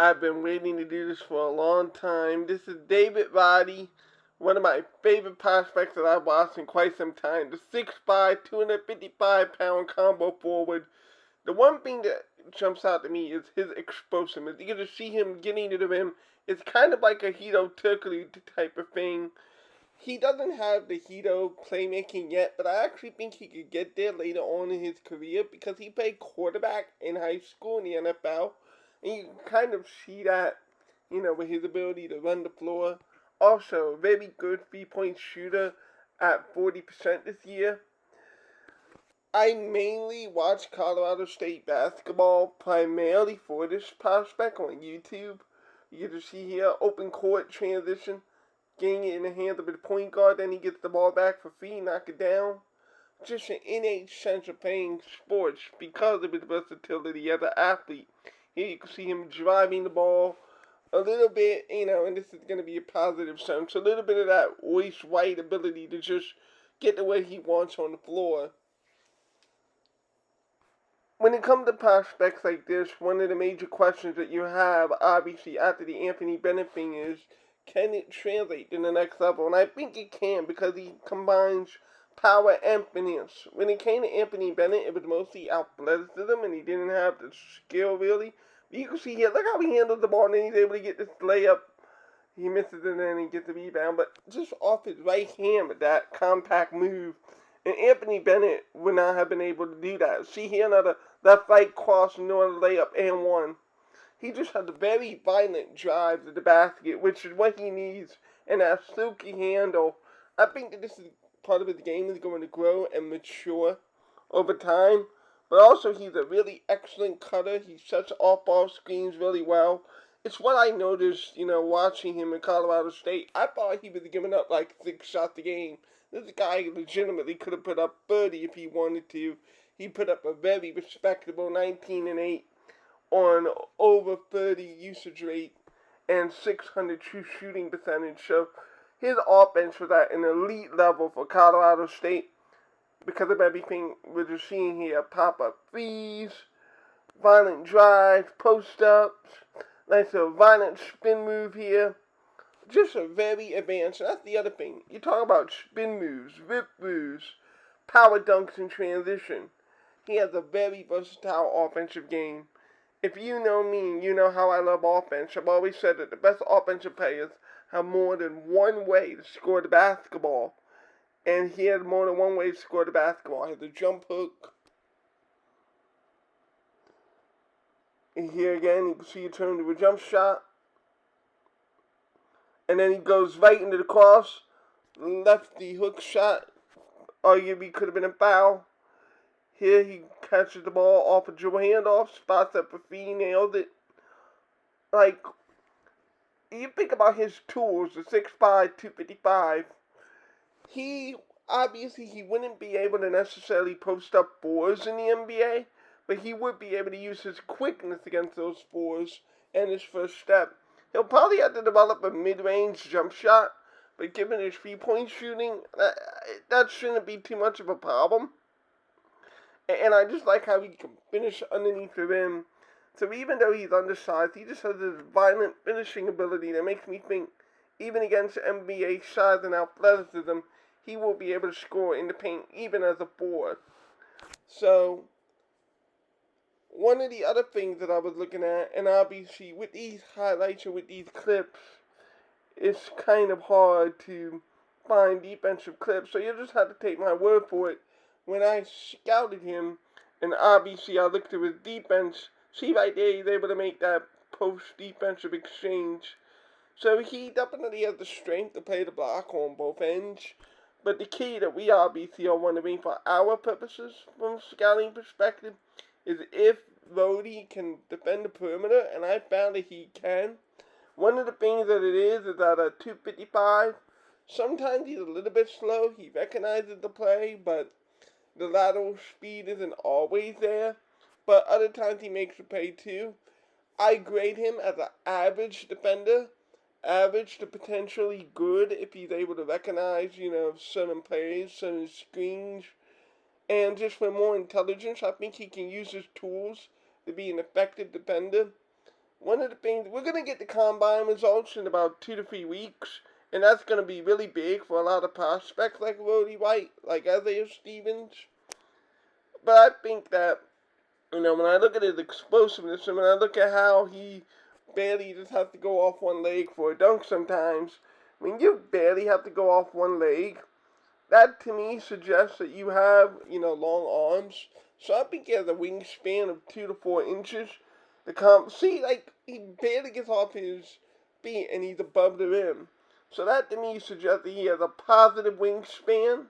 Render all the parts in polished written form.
I've been waiting to do this for a long time. This is David Roddy, one of my favorite prospects that I've watched in quite some time. The 6'5", 255-pound combo forward. The one thing that jumps out to me is his explosiveness. You get to see him getting to the rim. It's kind of like a Hito Turkoglu type of thing. He doesn't have the Hito playmaking yet, but I actually think he could get there later on in his career because he played quarterback in high school in the NFL. And you can kind of see that, with his ability to run the floor. Also, a very good three-point shooter at 40% this year. I mainly watch Colorado State basketball primarily for this prospect on YouTube. You get to see here open court transition, getting it in the hands of the point guard, then he gets the ball back for free, knock it down. Just an innate sense of playing sports because of his versatility as an athlete. Here you can see him driving the ball a little bit, and this is going to be a positive sense. A little bit of that Roddy White ability to just get to where he wants on the floor. When it comes to prospects like this, one of the major questions that you have, obviously, after the Anthony Bennett thing is, can it translate to the next level? And I think it can because he combines power and finesse. When it came to Anthony Bennett, it was mostly athleticism, and he didn't have the skill, really. But you can see here, look how he handles the ball, and then he's able to get this layup. He misses it, and then he gets the rebound. But just off his right hand with that compact move, and Anthony Bennett would not have been able to do that. See here, another left right cross, another layup, and one. He just has a very violent drive to the basket, which is what he needs, and that silky handle. I think that this is part of his game is going to grow and mature over time. But also, he's a really excellent cutter. He sets off-ball screens really well. It's what I noticed, watching him in Colorado State. I thought he was giving up like 6 shots a game. This guy legitimately could have put up 30 if he wanted to. He put up a very respectable 19-8 on over 30 usage rate and 600 true shooting percentage. So his offense was at an elite level for Colorado State because of everything we're just seeing here. Pop-up threes, violent drives, post-ups, nice little violent spin move here. Just a very advanced. That's the other thing. You talk about spin moves, rip moves, power dunks in transition. He has a very versatile offensive game. If you know me, you know how I love offense. I've always said that the best offensive players have more than one way to score the basketball. And he has more than one way to score the basketball. He has a jump hook. And here again, you can see it turn to a jump shot. And then he goes right into the cross. Lefty hook shot. Arguably could have been a foul. Here he catches the ball off a dribble handoff, spots up a free, nailed it. Like, you think about his tools, the 6'5", 255. He wouldn't be able to necessarily post up fours in the NBA, but he would be able to use his quickness against those fours and his first step. He'll probably have to develop a mid-range jump shot, but given his three-point shooting, that shouldn't be too much of a problem. And I just like how he can finish underneath the rim. So even though he's undersized, he just has this violent finishing ability that makes me think, even against NBA size and athleticism, he will be able to score in the paint, even as a forward. So, one of the other things that I was looking at, and obviously with these highlights or with these clips, it's kind of hard to find defensive clips, so you'll just have to take my word for it. When I scouted him, and obviously I looked at his defense, see right there, he's able to make that post-defensive exchange. So he definitely has the strength to play the block on both ends. But the key that we obviously are wondering for our purposes, from a scouting perspective, is if Roddy can defend the perimeter, and I found that he can. One of the things that it is that at 255, sometimes he's a little bit slow. He recognizes the play, but the lateral speed isn't always there, but other times he makes a play too. I grade him as an average defender, average to potentially good if he's able to recognize, certain plays, certain screens, and just for more intelligence, I think he can use his tools to be an effective defender. one of the things, we're going to get the combine results in about 2 to 3 weeks, and that's going to be really big for a lot of prospects like Roddy White, like Isaiah Stevens. But I think that, when I look at his explosiveness and when I look at how he barely just has to go off one leg for a dunk sometimes, you barely have to go off one leg. That to me suggests that you have, long arms. So I think he has a wingspan of 2 to 4 inches. See, like, he barely gets off his feet and he's above the rim. So that to me suggests that he has a positive wingspan.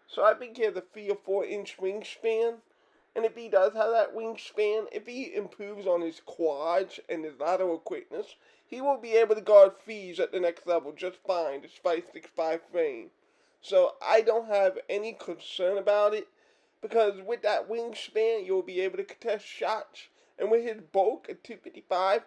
So I think he has a 3 or 4 inch wingspan. And if he does have that wingspan, if he improves on his quads and his lateral quickness, he will be able to guard fees at the next level just fine, despite 6'5" frame. So I don't have any concern about it, because with that wingspan, you'll be able to contest shots. And with his bulk at 255,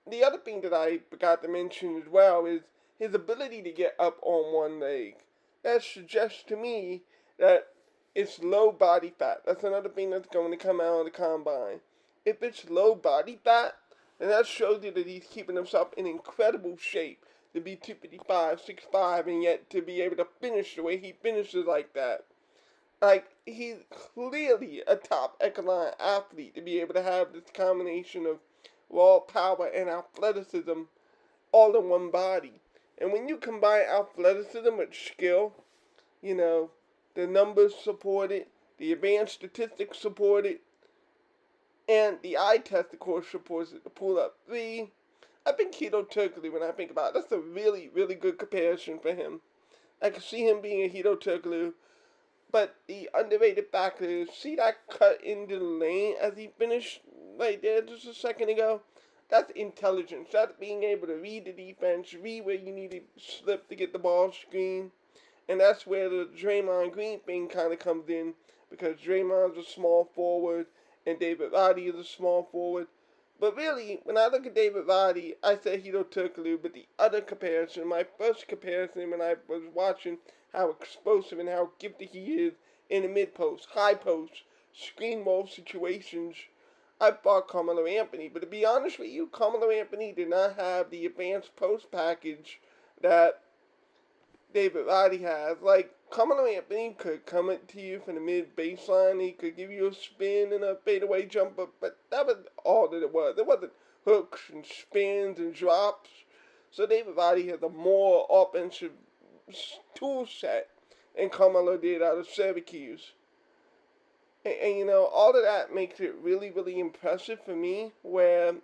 the other thing that I forgot to mention as well is his ability to get up on one leg. That suggests to me that it's low body fat. That's another thing that's going to come out of the combine. If it's low body fat, then that shows you that he's keeping himself in incredible shape to be 255, 6'5", and yet to be able to finish the way he finishes like that. Like, he's clearly a top echelon athlete to be able to have this combination of raw power and athleticism all in one body. And when you combine athleticism with skill, the numbers support it, the advanced statistics support it, and the eye test, of course, supports it. The pull-up three. I think Hedo Turkoglu, when I think about it, that's a really, really good comparison for him. I can see him being a Hedo Turkoglu, but the underrated factor is, see that cut into the lane as he finished right there just a second ago? That's intelligence. That's being able to read the defense, read where you need to slip to get the ball screen. And that's where the Draymond Green thing kind of comes in, because Draymond's a small forward and David Roddy is a small forward. But really, when I look at David Roddy, I say Hedo Turkoglu, but the other comparison, my first comparison when I was watching how explosive and how gifted he is in the mid-post, high post, screen ball situations, I thought Carmelo Anthony. But to be honest with you, Carmelo Anthony did not have the advanced post package that David Roddy has. Like, Carmelo Anthony could come to you from the mid-baseline. He could give you a spin and a fadeaway jumper, but that was all that it was. There wasn't hooks and spins and drops. So David Roddy has a more offensive tool set than Carmelo did out of Syracuse. And all of that makes it really, really impressive for me, where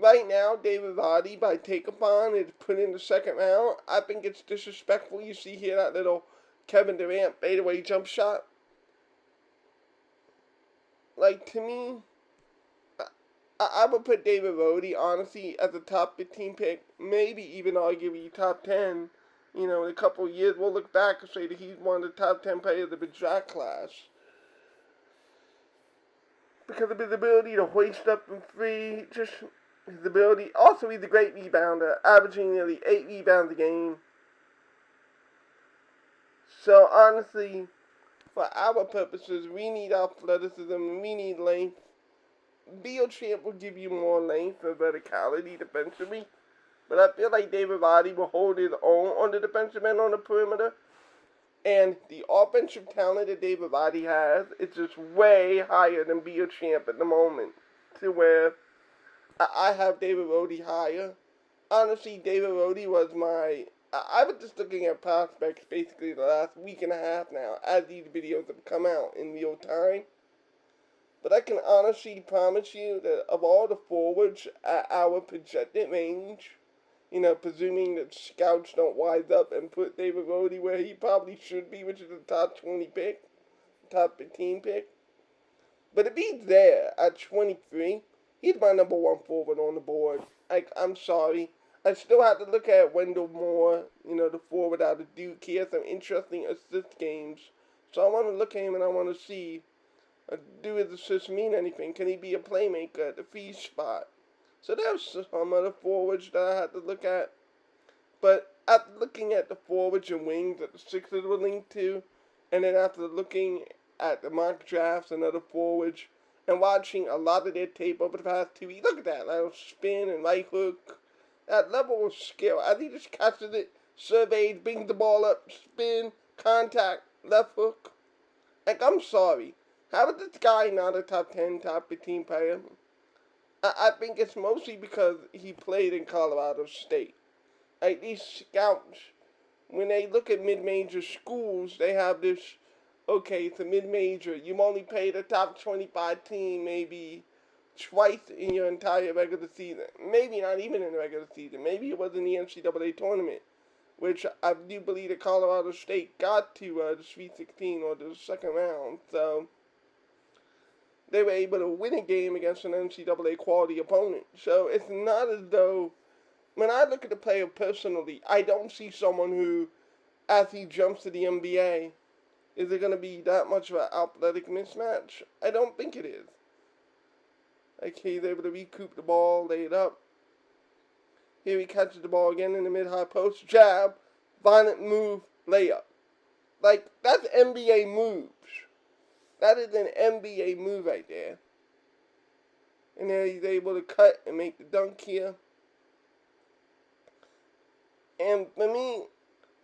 right now, David Roddy, by take-a-thon, is put in the second round. I think it's disrespectful. You see here that little Kevin Durant fadeaway jump shot. Like, to me, I would put David Roddy, honestly, as a top 15 pick, maybe even arguably top 10. In a couple of years, we'll look back and say that he's one of the top 10 players of the draft class. Because of his ability to hoist up and free, just his ability. Also, he's a great rebounder, averaging nearly 8 rebounds a game. So, honestly, for our purposes, we need athleticism, we need length. Champ will give you more length and verticality defensively. But I feel like David Roddy will hold his own on the defensive end on the perimeter. And the offensive talent that David Roddy has is just way higher than Champ at the moment. To where I have David Roddy higher. Honestly, David Roddy was I was just looking at prospects basically the last week and a half now, as these videos have come out in real time. But I can honestly promise you that of all the forwards at our projected range, presuming that scouts don't wise up and put David Roddy where he probably should be, which is the top 20 pick, top 15 pick. But if he's there at 23, he's my number one forward on the board. I'm sorry. I still have to look at Wendell Moore, the forward out of Duke. He has some interesting assist games. So I want to look at him and I want to see, do his assists mean anything? Can he be a playmaker at the free spot? So there's some other forwards that I had to look at. But after looking at the forwards and wings that the Sixers were linked to, and then after looking at the mock drafts and other forwards, and watching a lot of their tape over the past 2 weeks. Look at that little spin and right hook. That level of skill. As he just catches it, surveys, brings the ball up, spin, contact, left hook. Like, I'm sorry. How is this guy not a top 10, top 15 player? I think it's mostly because he played in Colorado State. Like, these scouts, when they look at mid-major schools, they have this, okay, it's a mid-major. You've only played a top 25 team maybe twice in your entire regular season. Maybe not even in the regular season. Maybe it was in the NCAA tournament, which I do believe that Colorado State got to the Sweet 16 or the second round. So they were able to win a game against an NCAA quality opponent. So it's not as though, when I look at the player personally, I don't see someone who, as he jumps to the NBA, is it going to be that much of an athletic mismatch? I don't think it is. Like, he's able to recoup the ball, lay it up. Here he catches the ball again in the mid-high post. Jab, violent move, layup. Like, that's NBA moves. That is an NBA move right there. And then he's able to cut and make the dunk here. And for me,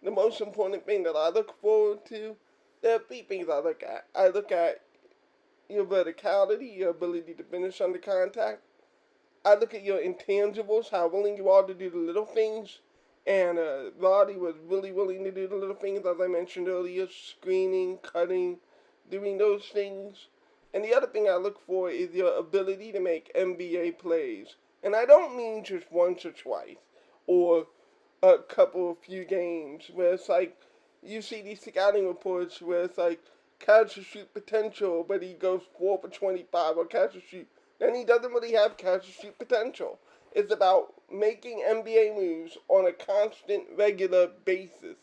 the most important thing that I look forward to, there are 3 things I look at. I look at your verticality, your ability to finish under contact. I look at your intangibles, how willing you are to do the little things. And Roddy was really willing to do the little things, as I mentioned earlier, screening, cutting, doing those things. And the other thing I look for is your ability to make NBA plays. And I don't mean just once or twice, or a few games, where it's like, you see these scouting reports where it's like, catch and shoot potential, but he goes 4 for 25 or catch and shoot. Then he doesn't really have catch and shoot potential. It's about making NBA moves on a constant, regular basis.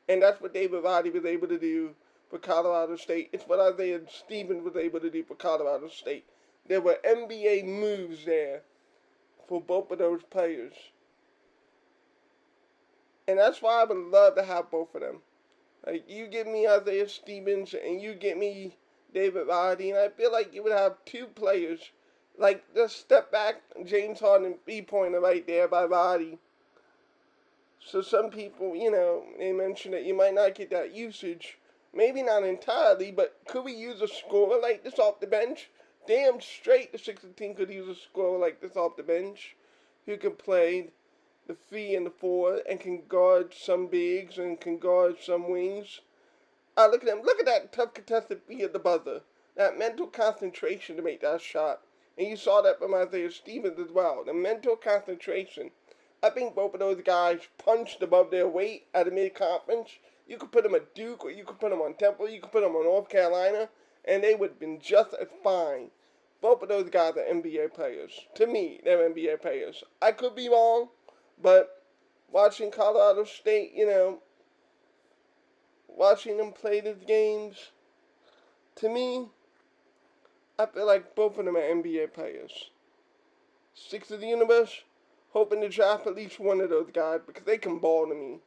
And that's what David Roddy was able to do for Colorado State. It's what Isaiah Stevens was able to do for Colorado State. There were NBA moves there for both of those players. And that's why I would love to have both of them. Like, you give me Isaiah Stevens and you give me David Roddy, and I feel like you would have 2 players. Like, just step back, James Harden 3-pointer right there by Roddy. So some people, they mention that you might not get that usage. Maybe not entirely, but could we use a scorer like this off the bench? Damn straight the Sixers team could use a scorer like this off the bench, who can play the 3 and the 4 and can guard some bigs and can guard some wings. Look at him. Look at that tough contested 3 at the buzzer. That mental concentration to make that shot. And you saw that from Isaiah Stevens as well. The mental concentration. I think both of those guys punched above their weight at a mid-conference. You could put them at Duke, or you could put them on Temple, you could put them on North Carolina, and they would have been just as fine. Both of those guys are NBA players. To me, they're NBA players. I could be wrong, but watching Colorado State, watching them play these games, to me, I feel like both of them are NBA players. 6 of the universe, hoping to draft at least one of those guys because they can ball to me.